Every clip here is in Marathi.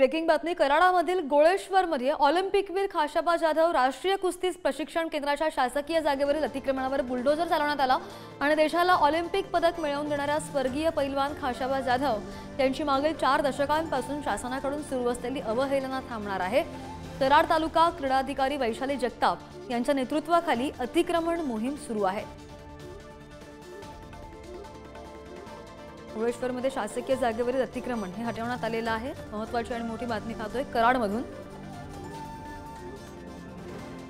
ब्रेकिंग बातमी कराडामधील गोळेश्वरमध्ये ऑलिम्पिकवीर खाशाबा जाधव राष्ट्रीय कुस्ती प्रशिक्षण केंद्राच्या शासकीय जागेवरील अतिक्रमणावर बुलडोजर चालवण्यात आला आणि देशाला ऑलिम्पिक पदक मिळवून देणाऱ्या स्वर्गीय पैलवान खाशाबा जाधव यांची मागील 4 दशकांपासून शासनाकडून सुरू असलेली अवहेलना थांबणार आहे। कराड तालुका क्रीडा अधिकारी वैशाली जगताप यांच्या नेतृत्वाखाली अतिक्रमण मोहीम सुरू आहे। गोळेश्वरमध्ये शासकीय जागेवरील अतिक्रमण हे हटवण्यात आलेलं आहे। महत्त्वाची आणि मोठी बातमी पाहतोय कराडमधून।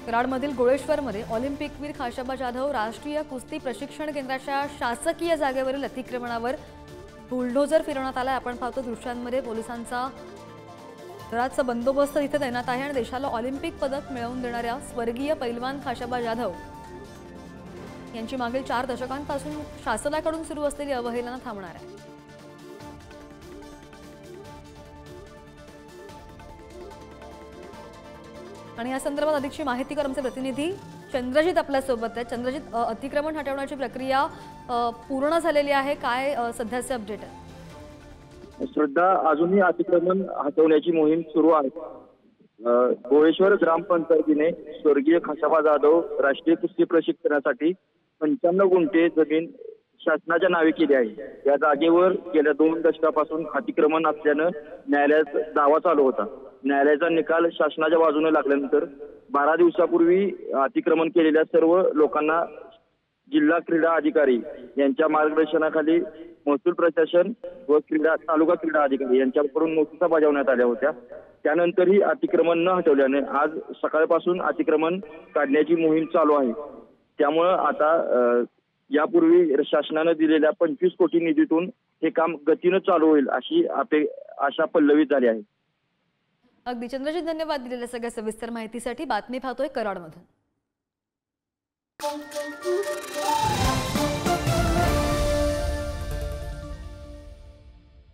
कराडमधील गोळेश्वरमध्ये ऑलिम्पिकवीर खाशाबा जाधव राष्ट्रीय कुस्ती प्रशिक्षण केंद्राच्या शासकीय जागेवरील अतिक्रमणावर बुलडोजर फिरवण्यात आला। आपण पाहतो दृश्यांमध्ये पोलिसांचा दराचा बंदोबस्त इथे तैनात आहे आणि देशाला ऑलिम्पिक पदक मिळवून देणाऱ्या स्वर्गीय पैलवान खाशाबा जाधव यांची मागील 4 दशकांपासून शासनाकडून सुरू असलेली अवहेलना थांबणार आहे। आणि या संदर्भात अधिकची माहिती आमचे प्रतिनिधी चंद्रजित आपल्या सोबत आहेत। चंद्रजित, अतिक्रमण हटवण्याची प्रक्रिया पूर्ण झालेली आहे, काय सध्याचे अपडेट आहे? श्रद्धा, अजूनही अतिक्रमण हटवण्याची मोहीम सुरू आहे। गोळेश्वर ग्रामपंचायतीने स्वर्गीय खाशाबा जाधव राष्ट्रीय कुस्ती प्रशिक्षणासाठी 95 गुंठे जमीन शासनाच्या नावे केली आहे। या जागेवर गेल्या 2 दशकापासून अतिक्रमण असल्यानं न्यायालयात दावा चालू होता। न्यायालयाचा निकाल शासनाच्या बाजूने लागल्यानंतर 12 दिवसापूर्वी अतिक्रमण केलेल्या सर्व लोकांना जिल्हा क्रीडा अधिकारी यांच्या मार्गदर्शनाखाली महसूल प्रशासन व तालुका क्रीडा अधिकारी यांच्याकडून नोटिसा बजावण्यात आल्या होत्या। त्यानंतरही अतिक्रमण न हटवल्याने आज सकाळपासून अतिक्रमण काढण्याची मोहीम चालू आहे। त्यामुळे आता यापूर्वी शासनाने दिलेल्या 25 कोटी निधीतून हे काम गतीने चालू होईल अशी आशा पल्लवित झाली आहे। अगदी चंद्रजित, धन्यवाद दिलेल्या सगळ्या सविस्तर माहितीसाठी। बातमी पाहतोय कराडमधून।